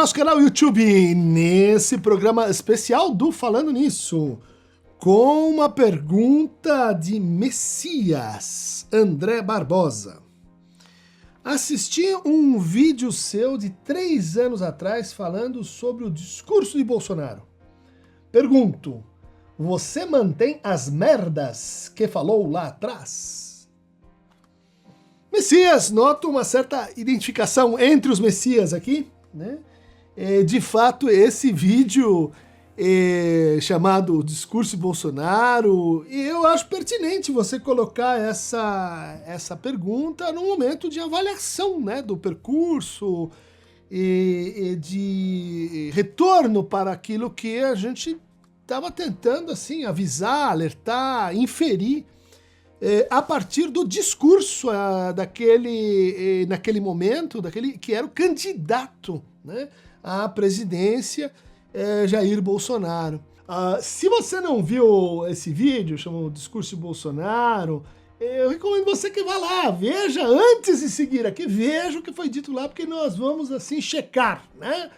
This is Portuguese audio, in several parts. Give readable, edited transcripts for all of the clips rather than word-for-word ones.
nosso canal YouTube, nesse programa especial do Falando Nisso, com uma pergunta de Messias, André Barbosa. Assisti um vídeo seu de 3 anos atrás falando sobre o discurso de Bolsonaro. Pergunto, você mantém as merdas que falou lá atrás? Messias, noto uma certa identificação entre os Messias aqui, né? De fato, esse vídeo chamado Discurso de Bolsonaro, eu acho pertinente você colocar essa pergunta num momento de avaliação, né, do percurso e de retorno para aquilo que a gente estava tentando assim, avisar, alertar, inferir, a partir do discurso naquele momento, daquele que era o candidato, né, à presidência, Jair Bolsonaro. Se você não viu esse vídeo, chamado Discurso de Bolsonaro, eu recomendo você que vá lá, veja antes de seguir aqui, veja o que foi dito lá, porque nós vamos assim checar, né?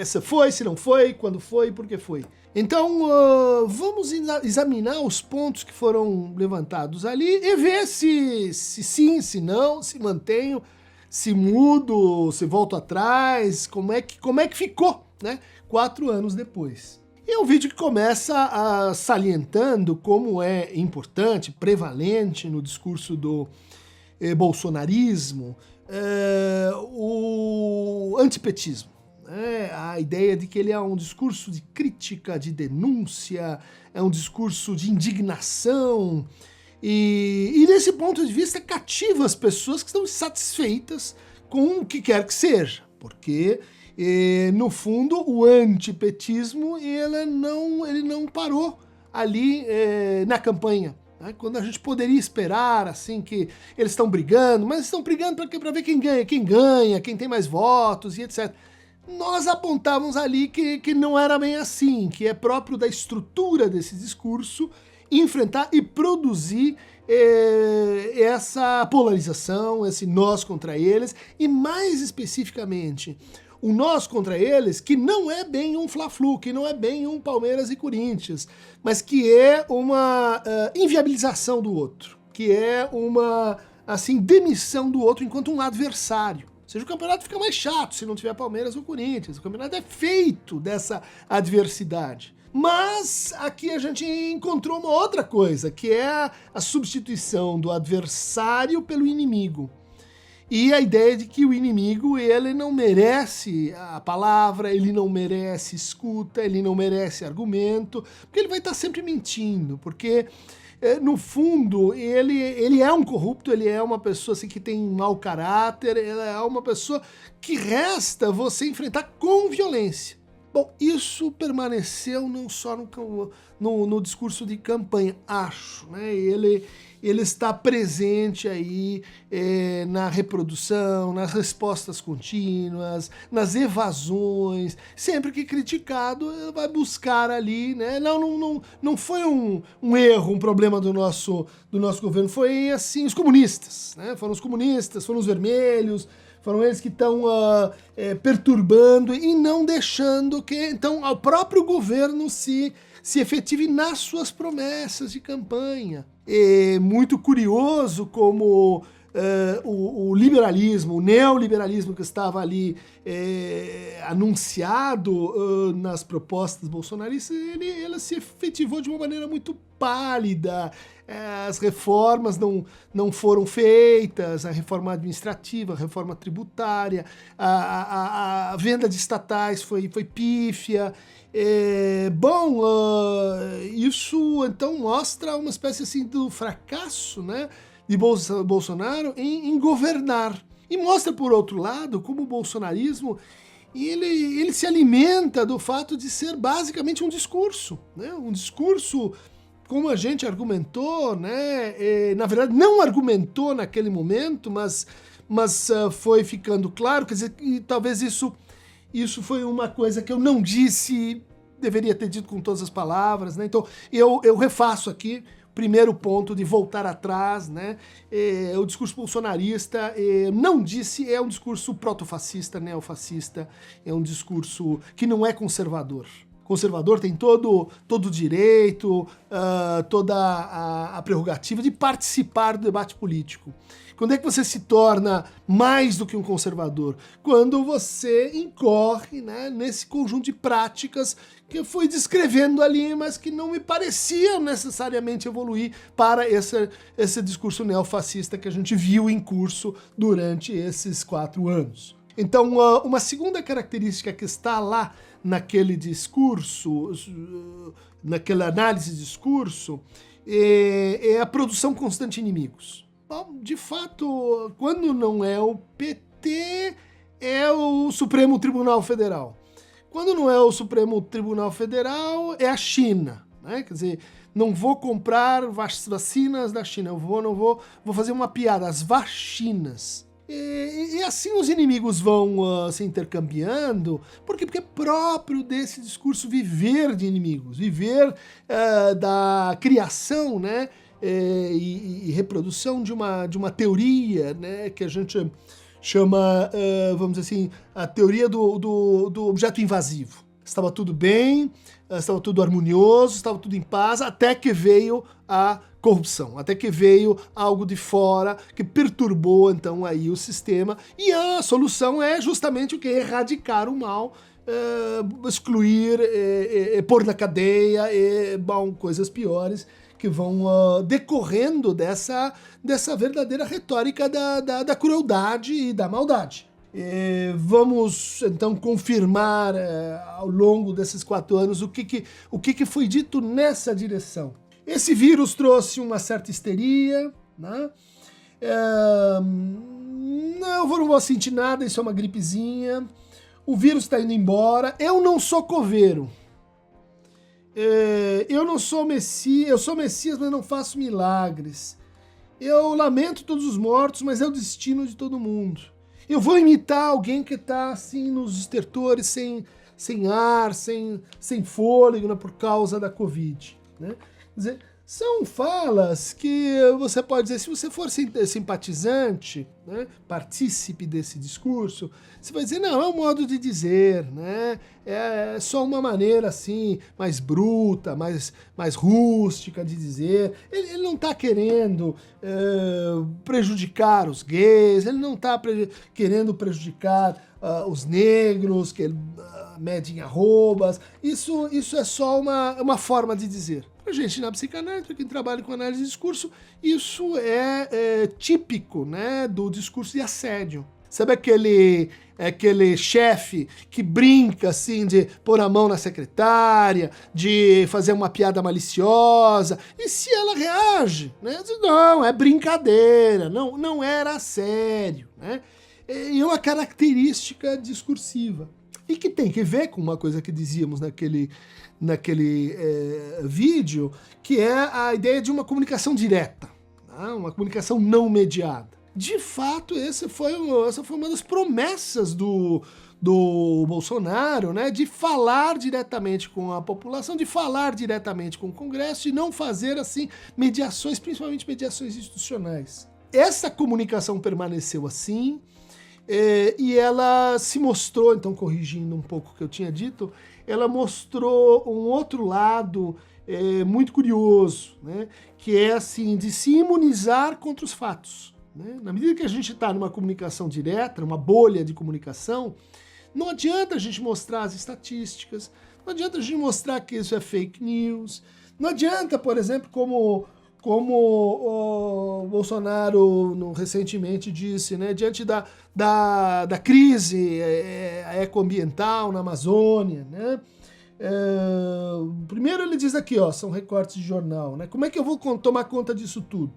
Se foi, se não foi, quando foi, por que foi. Então, vamos examinar os pontos que foram levantados ali e ver se sim, se não, se mantenho, se mudo, se volto atrás, como é que ficou, né? 4 anos depois. E é um vídeo que começa salientando como é importante, prevalente no discurso do bolsonarismo, o antipetismo. A ideia de que ele é um discurso de crítica, de denúncia, é um discurso de indignação, e desse ponto de vista cativa as pessoas que estão insatisfeitas com o que quer que seja, porque no fundo o antipetismo ele não parou ali na campanha. Quando a gente poderia esperar assim que eles estão brigando, mas estão brigando para ver quem ganha, quem tem mais votos e etc. Nós apontávamos ali que não era bem assim, que é próprio da estrutura desse discurso enfrentar e produzir essa polarização, esse nós contra eles, e mais especificamente, o nós contra eles que não é bem um Fla-Flu, que não é bem um Palmeiras e Corinthians, mas que é uma inviabilização do outro, que é uma assim, demissão do outro enquanto um adversário. Ou seja, o campeonato fica mais chato se não tiver Palmeiras ou Corinthians. O campeonato é feito dessa adversidade. Mas aqui a gente encontrou uma outra coisa, que é a substituição do adversário pelo inimigo. E a ideia de que o inimigo, ele não merece a palavra, ele não merece escuta, ele não merece argumento, porque ele vai estar sempre mentindo, porque no fundo, ele é um corrupto, ele é uma pessoa assim, que tem mau caráter, ele é uma pessoa que resta você enfrentar com violência. Bom, isso permaneceu não só no discurso de campanha, acho, né? Ele está presente aí na reprodução, nas respostas contínuas, nas evasões. Sempre que criticado, ele vai buscar ali, né? Não foi um erro, um problema do nosso governo, foi assim, os comunistas, né? Foram os comunistas, foram os vermelhos, foram eles que estão perturbando e não deixando que então o próprio governo se efetive nas suas promessas de campanha. É muito curioso como o liberalismo, o neoliberalismo que estava ali anunciado nas propostas bolsonaristas, ele se efetivou de uma maneira muito pálida. As reformas não foram feitas, a reforma administrativa, a reforma tributária, a venda de estatais foi pífia. Isso então mostra uma espécie assim do fracasso, né, de Bolsonaro em governar. E mostra, por outro lado, como o bolsonarismo ele se alimenta do fato de ser basicamente um discurso, né? Um discurso, como a gente argumentou, né? Na verdade, não argumentou naquele momento, mas foi ficando claro, quer dizer, e talvez isso foi uma coisa que eu não disse, deveria ter dito com todas as palavras, né? Então, eu refaço aqui primeiro ponto de voltar atrás, né? O discurso bolsonarista não disse, é um discurso proto-fascista, neofascista, é um discurso que não é conservador. Conservador tem todo o direito, toda a prerrogativa de participar do debate político. Quando é que você se torna mais do que um conservador? Quando você incorre, né, nesse conjunto de práticas que eu fui descrevendo ali, mas que não me pareciam necessariamente evoluir para esse discurso neofascista que a gente viu em curso durante esses 4 anos. Então, uma segunda característica que está lá naquele discurso, naquela análise de discurso, é a produção constante de inimigos. Bom, de fato, quando não é o PT, é o Supremo Tribunal Federal. Quando não é o Supremo Tribunal Federal, é a China, né? Quer dizer, não vou comprar vacinas da China, vou fazer uma piada, as vacinas. E assim os inimigos vão se intercambiando. Por quê? Porque é próprio desse discurso viver de inimigos, viver da criação, né, e reprodução de uma teoria, né, que a gente chama, vamos dizer assim, a teoria do objeto invasivo. Estava tudo bem, estava tudo harmonioso, estava tudo em paz, até que veio a corrupção, até que veio algo de fora que perturbou então aí o sistema, e a solução é justamente o que? Erradicar o mal, excluir, pôr na cadeia, coisas piores que vão decorrendo dessa verdadeira retórica da crueldade e da maldade. Vamos então confirmar ao longo desses 4 anos o que foi dito nessa direção. Esse vírus trouxe uma certa histeria, né? Não vou sentir nada, isso é uma gripezinha. O vírus está indo embora. Eu não sou coveiro. Eu não sou Messias, eu sou Messias, mas não faço milagres. Eu lamento todos os mortos, mas é o destino de todo mundo. Eu vou imitar alguém que está assim nos estertores, sem ar, sem fôlego, né, por causa da Covid, né? Quer dizer, são falas que você pode dizer, se você for simpatizante, né, partícipe desse discurso, você vai dizer, não, é um modo de dizer, né, é só uma maneira assim, mais bruta, mais rústica de dizer. Ele não está querendo prejudicar os gays, ele não está querendo prejudicar os negros, que ele mede em arrobas. Isso é só uma forma de dizer. Pra gente na psicanálise, pra quem trabalha com análise de discurso, isso é típico, né, do discurso de assédio. Sabe aquele chefe que brinca assim de pôr a mão na secretária, de fazer uma piada maliciosa, e se ela reage, né, diz, não, é brincadeira, não era sério, né? É uma característica discursiva. E que tem que ver com uma coisa que dizíamos naquele vídeo, que é a ideia de uma comunicação direta, tá? Uma comunicação não mediada. De fato, essa foi uma das promessas do Bolsonaro, né, de falar diretamente com a população, de falar diretamente com o Congresso e não fazer assim mediações, principalmente mediações institucionais. Essa comunicação permaneceu assim, e ela se mostrou, então corrigindo um pouco o que eu tinha dito, ela mostrou um outro lado muito curioso, né, que é assim, de se imunizar contra os fatos. Né? Na medida que a gente está numa comunicação direta, numa bolha de comunicação, não adianta a gente mostrar as estatísticas, não adianta a gente mostrar que isso é fake news, não adianta, por exemplo, como o Bolsonaro recentemente disse, né, diante da crise ecoambiental na Amazônia, né, primeiro ele diz aqui, ó, são recortes de jornal, né, como é que eu vou tomar conta disso tudo?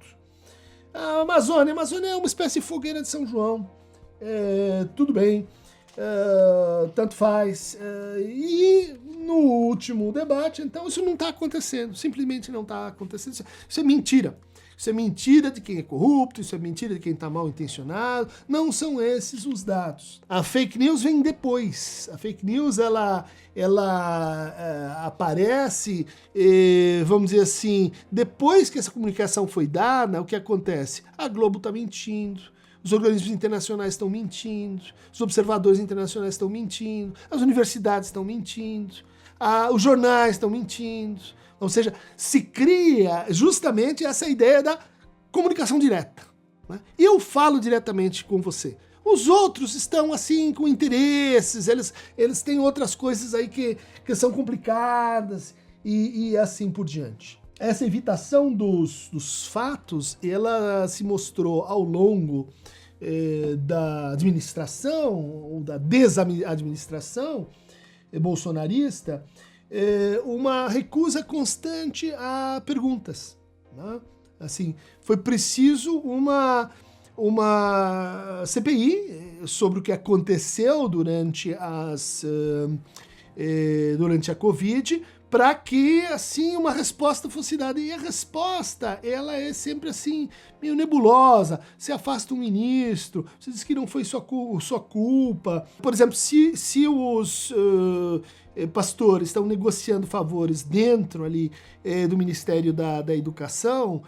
A Amazônia é uma espécie de fogueira de São João, tudo bem, tanto faz. E no último debate, então, isso não está acontecendo, simplesmente não está acontecendo. Isso é mentira. Isso é mentira de quem é corrupto, isso é mentira de quem está mal intencionado. Não são esses os dados. A fake news vem depois. A fake news, ela aparece, vamos dizer assim, depois que essa comunicação foi dada, o que acontece? A Globo está mentindo, os organismos internacionais estão mentindo, os observadores internacionais estão mentindo, as universidades estão mentindo, os jornais estão mentindo. Ou seja, se cria justamente essa ideia da comunicação direta, né? E eu falo diretamente com você. Os outros estão assim com interesses, eles têm outras coisas aí que são complicadas e assim por diante. Essa evitação dos fatos, ela se mostrou ao longo da administração ou da desadministração bolsonarista, uma recusa constante a perguntas, né? Assim, foi preciso uma CPI sobre o que aconteceu durante a Covid, para que, assim, uma resposta fosse dada. E a resposta, ela é sempre, assim, meio nebulosa. Você afasta um ministro, você diz que não foi sua culpa. Por exemplo, se os pastores estão negociando favores dentro ali do Ministério da Educação,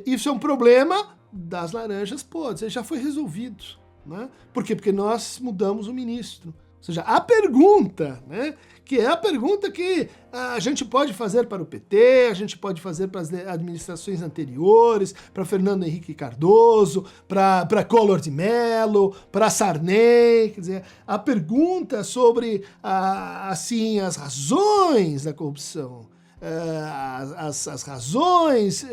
isso é um problema das laranjas podres, já foi resolvido, né? Por quê? Porque nós mudamos o ministro. Ou seja, a pergunta, né, que é a pergunta que a gente pode fazer para o PT, a gente pode fazer para as administrações anteriores, para Fernando Henrique Cardoso, para Collor de Mello, para Sarney, quer dizer, a pergunta sobre assim, as razões da corrupção, as razões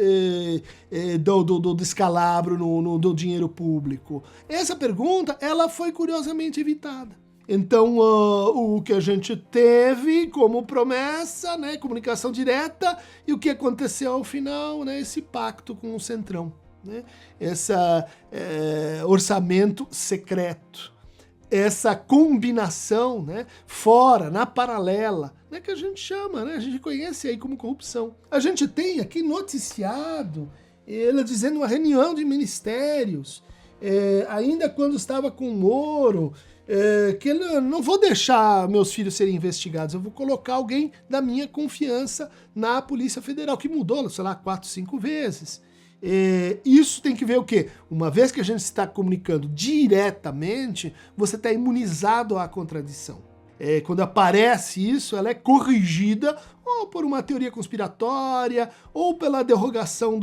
do descalabro no dinheiro público. Essa pergunta, ela foi curiosamente evitada. Então, o que a gente teve como promessa, né, comunicação direta, e o que aconteceu ao final, né, esse pacto com o Centrão, né, esse orçamento secreto, essa combinação, né, fora, na paralela, né, que a gente chama, né, a gente conhece aí como corrupção. A gente tem aqui noticiado ele dizendo uma reunião de ministérios, ainda quando estava com o Moro, que eu não vou deixar meus filhos serem investigados, eu vou colocar alguém da minha confiança na Polícia Federal, que mudou, sei lá, 4, 5 vezes. Isso tem que ver o quê? Uma vez que a gente está comunicando diretamente, você está imunizado à contradição. Quando aparece isso, ela é corrigida ou por uma teoria conspiratória ou pela derrogação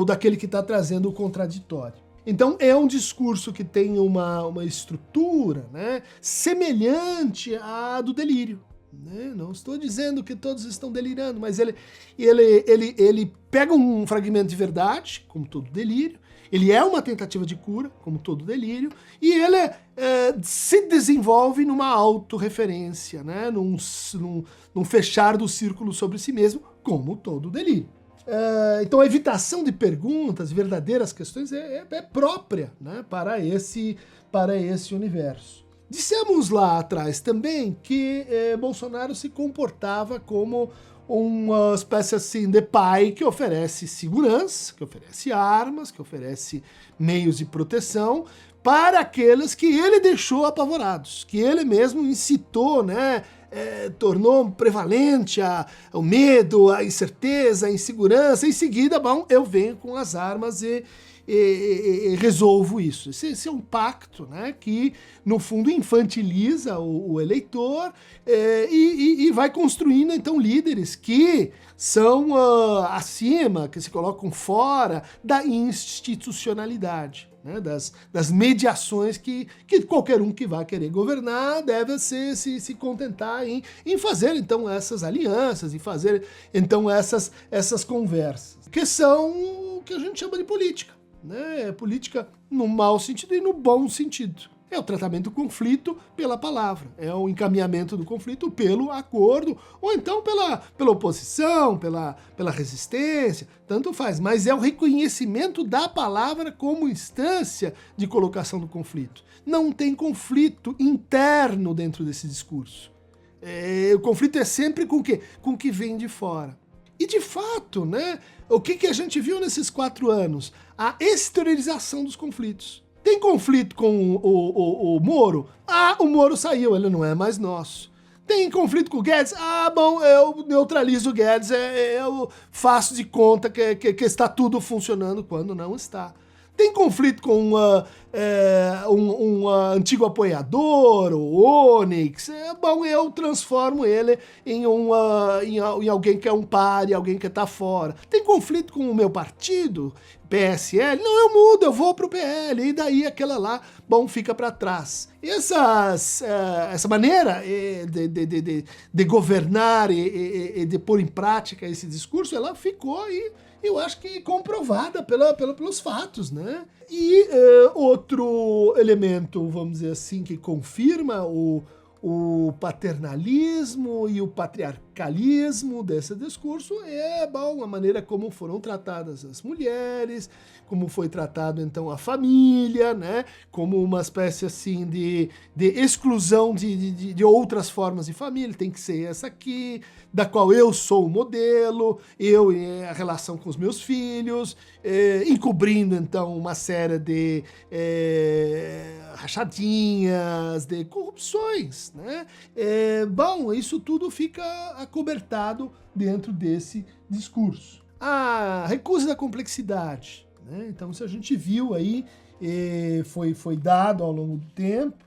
daquele que está trazendo o contraditório. Então é um discurso que tem uma estrutura, né, semelhante à do delírio. Né? Não estou dizendo que todos estão delirando, mas ele pega um fragmento de verdade, como todo delírio, ele é uma tentativa de cura, como todo delírio, e ele se desenvolve numa autorreferência, né, num fechar do círculo sobre si mesmo, como todo delírio. Então a evitação de perguntas, verdadeiras questões, é própria, né, para esse universo. Dissemos lá atrás também que Bolsonaro se comportava como uma espécie assim de pai que oferece segurança, que oferece armas, que oferece meios de proteção para aqueles que ele deixou apavorados, que ele mesmo incitou, né, tornou prevalente o medo, a incerteza, a insegurança. Em seguida, bom, eu venho com as armas e resolvo isso. Esse é um pacto, né, que, no fundo, infantiliza o eleitor e vai construindo, então, líderes que são acima, que se colocam fora da institucionalidade, né, das mediações que qualquer um que vai querer governar deve se contentar em fazer, então, essas alianças, e fazer, então, essas conversas, que são o que a gente chama de política. Né? Política no mau sentido e no bom sentido. É o tratamento do conflito pela palavra, é o encaminhamento do conflito pelo acordo, ou então pela oposição, pela resistência, tanto faz. Mas é o reconhecimento da palavra como instância de colocação do conflito. Não tem conflito interno dentro desse discurso. O conflito é sempre com o quê? Com o que vem de fora. E de fato, né, o que a gente viu nesses 4 anos? A exteriorização dos conflitos. Tem conflito com o Moro? O Moro saiu, ele não é mais nosso. Tem conflito com o Guedes? Bom, eu neutralizo o Guedes, eu faço de conta que está tudo funcionando quando não está. Tem conflito com um antigo apoiador, o Onyx, bom, eu transformo ele em alguém que é um páreo, alguém que está fora. Tem conflito com o meu partido, PSL? Não, eu mudo, eu vou pro PL, e daí aquela lá, bom, fica para trás. E essa maneira de governar e de pôr em prática esse discurso, ela ficou aí, eu acho que comprovada pelos fatos, né? E outro elemento, vamos dizer assim, que confirma o paternalismo e o patriarcalismo desse discurso bom, a maneira como foram tratadas as mulheres, como foi tratado então a família, né, como uma espécie assim de exclusão de outras formas de família, tem que ser essa aqui, da qual eu sou o modelo, eu e a relação com os meus filhos, encobrindo então uma série de rachadinhas, de corrupções, né? Bom, isso tudo fica acobertado dentro desse discurso. A recusa da complexidade, né? Então isso a gente viu aí, foi dado ao longo do tempo.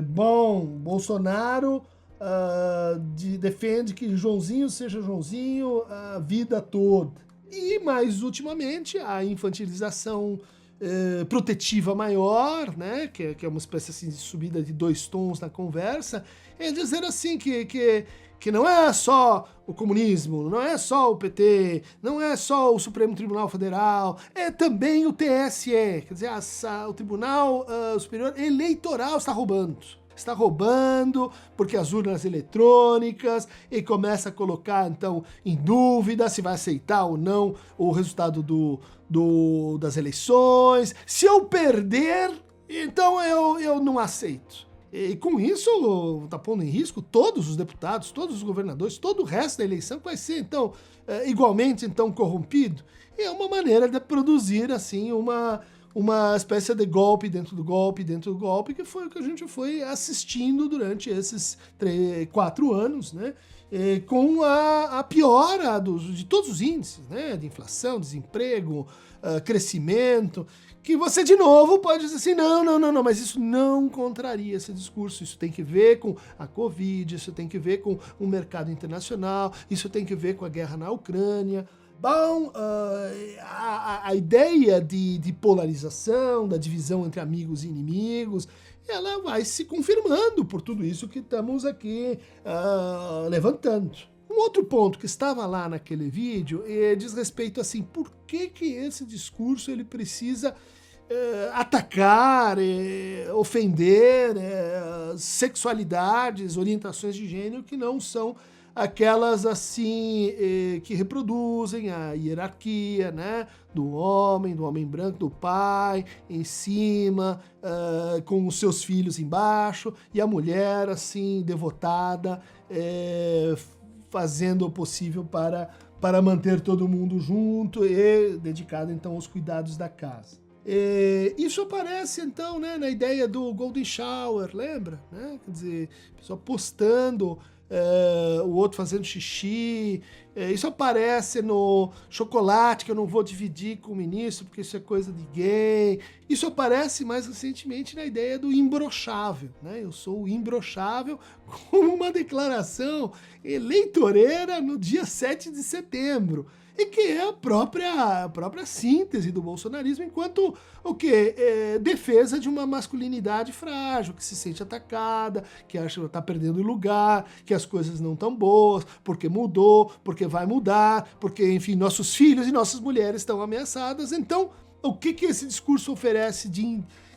Bom, Bolsonaro defende que Joãozinho seja Joãozinho a vida toda. E mais ultimamente a infantilização protetiva maior, né, que é uma espécie assim, de subida de 2 tons na conversa, é dizer assim que não é só o comunismo, não é só o PT, não é só o Supremo Tribunal Federal, é também o TSE, quer dizer, o Tribunal Superior Eleitoral está roubando. Está roubando porque as urnas eletrônicas, e começa a colocar então em dúvida se vai aceitar ou não o resultado das eleições. Se eu perder, então eu não aceito. E com isso está pondo em risco todos os deputados, todos os governadores, todo o resto da eleição que vai ser então igualmente então corrompido. E é uma maneira de produzir assim uma espécie de golpe dentro do golpe, que foi o que a gente foi assistindo durante esses 4 anos, né? Com a piora de todos os índices, né? De inflação, desemprego, crescimento, que você de novo pode dizer assim, não, mas isso não contraria esse discurso, isso tem que ver com a Covid, isso tem que ver com o mercado internacional, isso tem que ver com a guerra na Ucrânia. Bom, a ideia de polarização, da divisão entre amigos e inimigos, ela vai se confirmando por tudo isso que estamos aqui levantando. Um outro ponto que estava lá naquele vídeo diz respeito assim, por que esse discurso ele precisa atacar, ofender sexualidades, orientações de gênero que não são aquelas assim que reproduzem a hierarquia, né, do homem branco, do pai em cima, com os seus filhos embaixo, e a mulher assim devotada, fazendo o possível para manter todo mundo junto e dedicado então aos cuidados da casa. Isso aparece então, né, na ideia do Golden Shower, lembra? Né? Quer dizer, a pessoa postando o outro fazendo xixi. Isso aparece no chocolate que eu não vou dividir com o ministro porque isso é coisa de gay. Isso aparece mais recentemente na ideia do imbrochável, né? Eu sou o imbrochável, como uma declaração eleitoreira no dia 7 de setembro. E que é a própria síntese do bolsonarismo enquanto o quê? Defesa de uma masculinidade frágil, que se sente atacada, que acha que está perdendo lugar, que as coisas não estão boas, porque mudou, porque vai mudar, porque, enfim, nossos filhos e nossas mulheres estão ameaçadas. Então, o que esse discurso oferece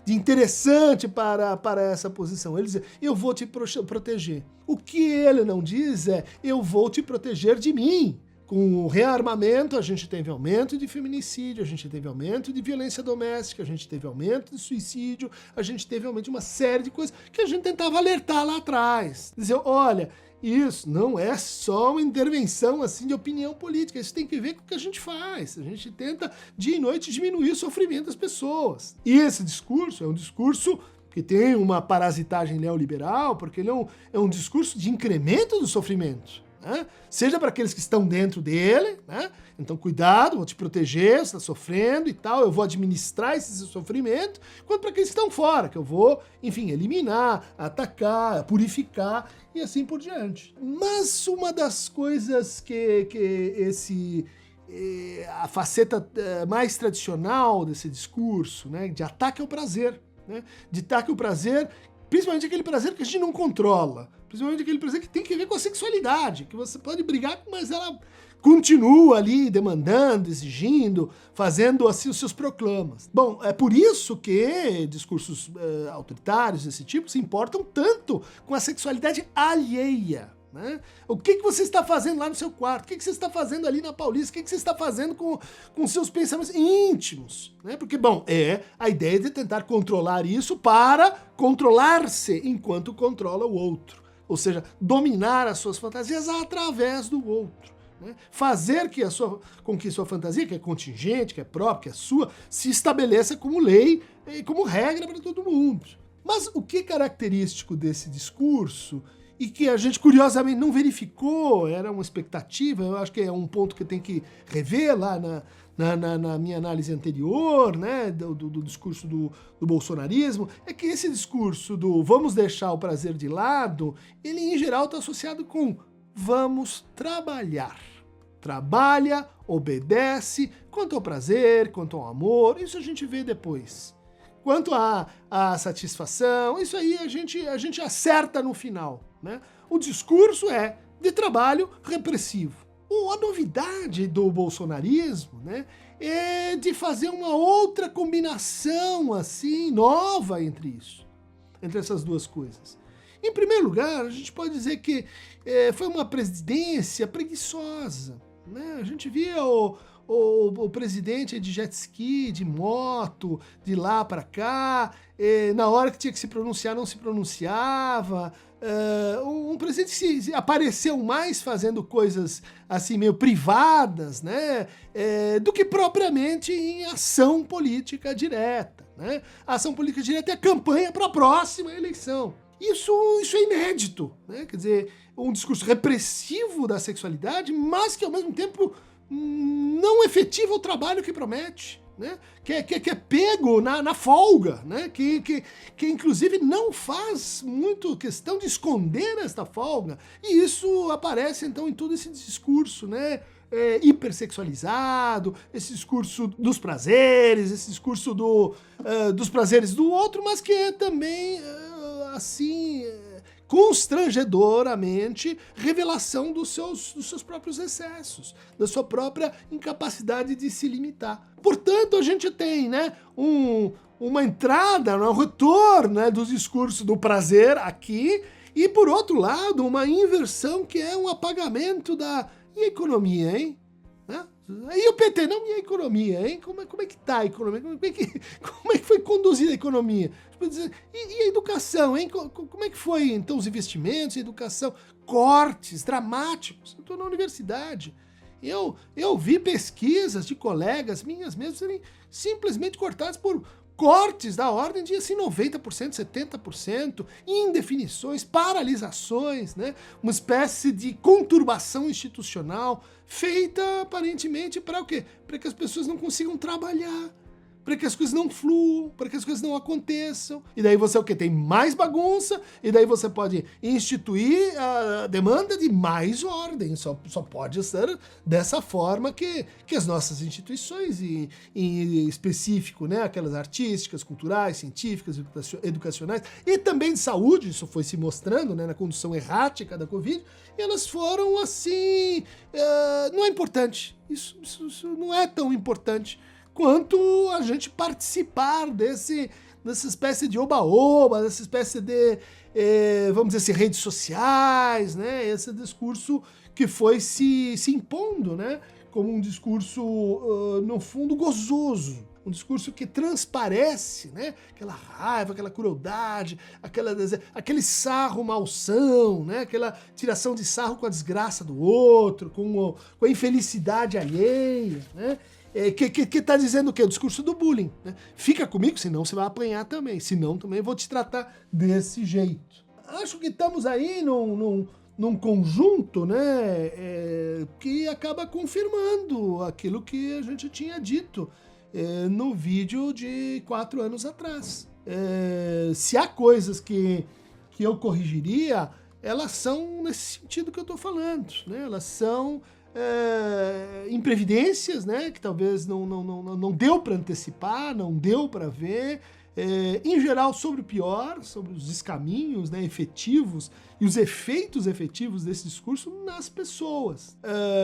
de interessante para essa posição. Ele diz, eu vou te proteger. O que ele não diz é, eu vou te proteger de mim. Com o rearmamento, a gente teve aumento de feminicídio, a gente teve aumento de violência doméstica, a gente teve aumento de suicídio, a gente teve aumento de uma série de coisas que a gente tentava alertar lá atrás. Dizer, olha, isso não é só uma intervenção assim de opinião política, isso tem que ver com o que a gente faz. A gente tenta dia e noite diminuir o sofrimento das pessoas. E esse discurso é um discurso que tem uma parasitagem neoliberal, porque ele é um discurso de incremento do sofrimento. Né? Seja para aqueles que estão dentro dele, né? Então cuidado, vou te proteger, você está sofrendo e tal, eu vou administrar esse sofrimento, quanto para aqueles que estão fora, que eu vou, enfim, eliminar, atacar, purificar e assim por diante. Mas uma das coisas que a faceta mais tradicional desse discurso, né, de ataque ao prazer, né, de ataque ao prazer, principalmente aquele prazer que a gente não controla, principalmente aquele prazer que tem que ver com a sexualidade, que você pode brigar, mas ela continua ali demandando, exigindo, fazendo assim os seus proclamas. Bom, é por isso que discursos autoritários desse tipo se importam tanto com a sexualidade alheia. Né? O que você está fazendo lá no seu quarto? O que você está fazendo ali na Paulista? O que você está fazendo com seus pensamentos íntimos? Né? Porque, bom, é a ideia de tentar controlar isso para controlar-se enquanto controla o outro. Ou seja, dominar as suas fantasias através do outro. Né? Fazer com que sua fantasia, que é contingente, que é própria, que é sua, se estabeleça como lei e como regra para todo mundo. Mas o que é característico desse discurso e que a gente curiosamente não verificou, era uma expectativa, eu acho que é um ponto que tem que rever lá na minha análise anterior, né, do discurso do bolsonarismo, é que esse discurso do vamos deixar o prazer de lado, ele em geral está associado com vamos trabalhar. Trabalha, obedece, quanto ao prazer, quanto ao amor, isso a gente vê depois. Quanto à satisfação, isso aí a gente acerta no final. Né? O discurso é de trabalho repressivo. A novidade do bolsonarismo, né, é de fazer uma outra combinação assim nova entre essas duas coisas. Em primeiro lugar, a gente pode dizer que foi uma presidência preguiçosa. Né? A gente via o presidente de jet ski, de moto, de lá para cá, na hora que tinha que se pronunciar, não se pronunciava. Um presidente que apareceu mais fazendo coisas assim meio privadas, né, do que propriamente em ação política direta. Né? A ação política direta é a campanha para a próxima eleição. Isso é inédito, né? Quer dizer, um discurso repressivo da sexualidade, mas que ao mesmo tempo não efetiva o trabalho que promete, né? Que é pego na folga, né? Que inclusive não faz muito questão de esconder esta folga, e isso aparece então em todo esse discurso, né? Hipersexualizado, esse discurso dos prazeres, esse discurso dos prazeres do outro, mas que é também assim constrangedoramente revelação dos seus próprios excessos, da sua própria incapacidade de se limitar. Portanto, a gente tem, né, uma entrada, um retorno, né, dos discursos do prazer aqui, e por outro lado, uma inversão que é um apagamento E a economia, hein? Né? E o PT, não, e a economia, hein? Como é que tá a economia? Como é que foi conduzida a economia? E a educação, hein? Como é que foi, então, os investimentos em educação? Cortes dramáticos. Eu estou na universidade. Eu vi pesquisas de colegas minhas mesmo serem simplesmente cortadas por cortes da ordem de assim, 90%, 70%, indefinições, paralisações, né? Uma espécie de conturbação institucional feita aparentemente para o quê? Para que as pessoas não consigam trabalhar, para que as coisas não fluam, para que as coisas não aconteçam. E daí você o quê? Tem mais bagunça, e daí você pode instituir a demanda de mais ordem. Só pode ser dessa forma que as nossas instituições, em específico, né, aquelas artísticas, culturais, científicas, educacionais, e também de saúde, isso foi se mostrando, né, na condução errática da Covid, elas foram assim, não é importante, isso não é tão importante quanto a gente participar dessa espécie de oba-oba, dessa espécie de, vamos dizer assim, redes sociais, né? Esse discurso que foi se impondo, né? Como um discurso, no fundo, gozoso. Um discurso que transparece, né? Aquela raiva, aquela crueldade, aquele sarro malsão, né? Aquela tiração de sarro com a desgraça do outro, com a infelicidade alheia, né? Que tá dizendo o quê? O discurso do bullying, né? Fica comigo, senão você vai apanhar também. Senão também vou te tratar desse jeito. Acho que estamos aí num conjunto, né, que acaba confirmando aquilo que a gente tinha dito no vídeo de 4 anos atrás. Se há coisas que eu corrigiria, elas são nesse sentido que eu estou falando, né? Elas são imprevidências, né, que talvez não deu para antecipar, não deu para ver, em geral sobre o pior, sobre os descaminhos, né, efetivos e os efeitos efetivos desse discurso nas pessoas,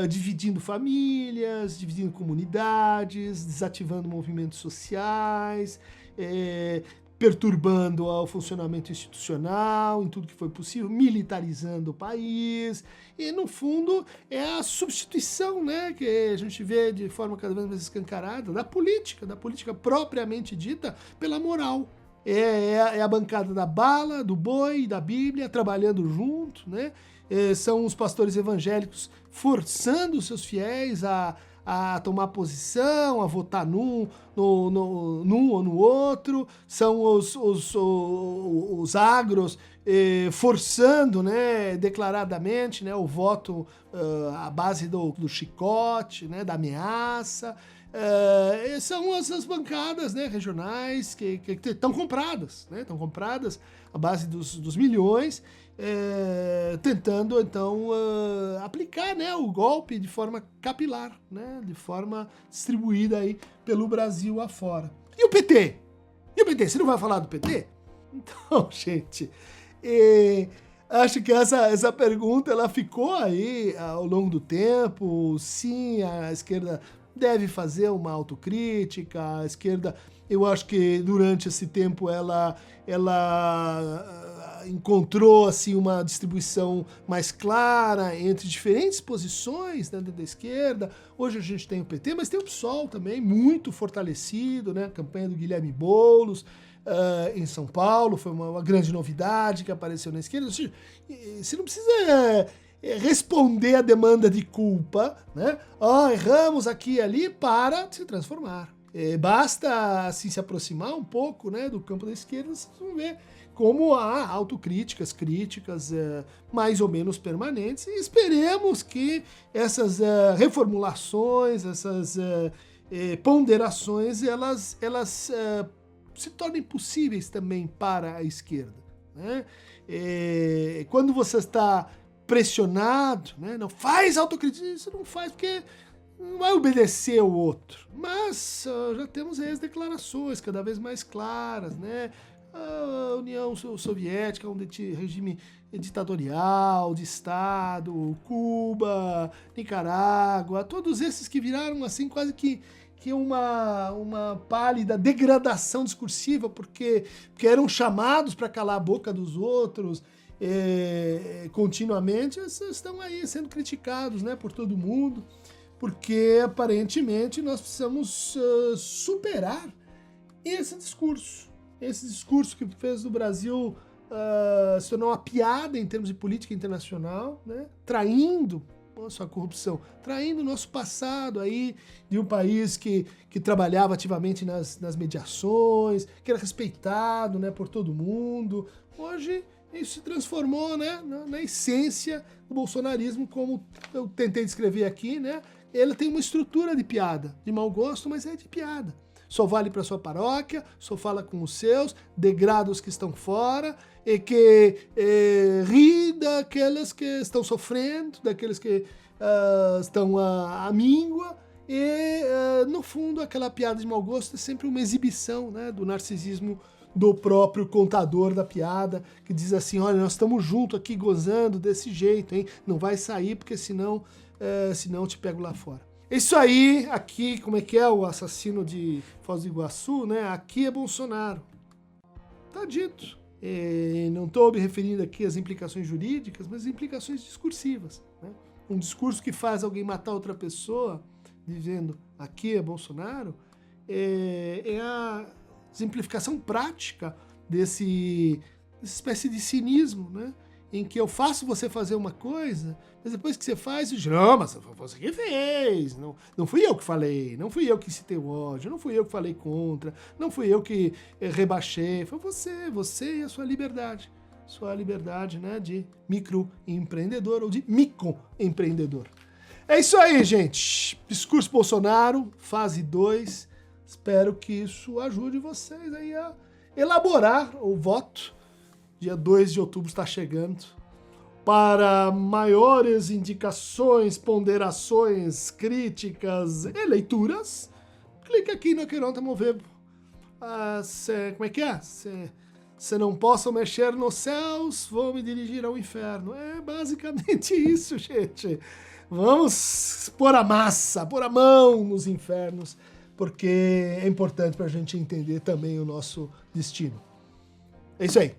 dividindo famílias, dividindo comunidades, desativando movimentos sociais, perturbando o funcionamento institucional em tudo que foi possível, militarizando o país, e no fundo é a substituição, né, que a gente vê de forma cada vez mais escancarada da política propriamente dita pela moral. É a bancada da bala, do boi, da Bíblia, trabalhando junto, né? São os pastores evangélicos forçando os seus fiéis a tomar posição, a votar num ou no outro, são os agros forçando, né, declaradamente, né, o voto à base do chicote, né, da ameaça. São essas bancadas, né, regionais que estão compradas, né, estão compradas à base dos milhões, tentando então aplicar, né, o golpe de forma capilar, né, de forma distribuída aí pelo Brasil afora. E o PT? E o PT? Você não vai falar do PT? Então, gente, acho que essa pergunta ela ficou aí ao longo do tempo. Sim, a esquerda deve fazer uma autocrítica. A esquerda, eu acho que durante esse tempo ela encontrou assim uma distribuição mais clara entre diferentes posições, né, dentro da esquerda. Hoje a gente tem o PT, mas tem o PSOL também, muito fortalecido, né? A campanha do Guilherme Boulos em São Paulo foi uma grande novidade que apareceu na esquerda. Você não precisa responder a demanda de culpa, né? Erramos aqui e ali, para se transformar. Basta assim, se aproximar um pouco, né, do campo da esquerda, vocês vão ver como há autocríticas, críticas mais ou menos permanentes, e esperemos que essas reformulações, essas ponderações, elas se tornem possíveis também para a esquerda, né? Quando você está pressionado, né, não faz autocrítica, você não faz porque não vai obedecer o outro. Mas já temos aí as declarações cada vez mais claras, né? A União Soviética, um regime ditatorial, de Estado, Cuba, Nicarágua, todos esses que viraram assim quase que uma pálida degradação discursiva, porque eram chamados para calar a boca dos outros continuamente, estão aí sendo criticados, né, por todo mundo, porque aparentemente nós precisamos superar esse discurso que fez do Brasil se tornar uma piada em termos de política internacional, né, traindo a corrupção, traindo o nosso passado aí de um país que trabalhava ativamente nas mediações, que era respeitado, né, por todo mundo. Hoje isso se transformou, né, na essência do bolsonarismo, como eu tentei descrever aqui, né? Ele tem uma estrutura de piada, de mau gosto, mas é de piada. Só vale para sua paróquia, só fala com os seus, degrada os que estão fora, e que ri daqueles que estão sofrendo, daqueles que estão à míngua, e no fundo aquela piada de mau gosto é sempre uma exibição, né, do narcisismo do próprio contador da piada, que diz assim, olha, nós estamos juntos aqui gozando desse jeito, hein? Não vai sair porque senão eu te pego lá fora. Isso aí, aqui, como é que é o assassino de Foz do Iguaçu, né? Aqui é Bolsonaro. tá dito. Não estou me referindo aqui às implicações jurídicas, mas às implicações discursivas, né? Um discurso que faz alguém matar outra pessoa, dizendo aqui é Bolsonaro, é a exemplificação prática dessa espécie de cinismo, né? Em que eu faço você fazer uma coisa, mas depois que você faz, eu digo, não, mas foi você que fez, não fui eu que falei, não fui eu que citei o ódio, não fui eu que falei contra, não fui eu que rebaixei, foi você e a sua liberdade, né, de microempreendedor ou de microempreendedor. É isso aí, gente. Discurso Bolsonaro, fase 2. Espero que isso ajude vocês aí a elaborar o voto. Dia 2 de outubro está chegando. Para maiores indicações, ponderações, críticas e leituras, clique aqui no Aqueronta Movebo. Como é que é? Se não posso mexer nos céus, vou me dirigir ao inferno. É basicamente isso, gente. Vamos pôr a massa, pôr a mão nos infernos, porque é importante para a gente entender também o nosso destino. É isso aí.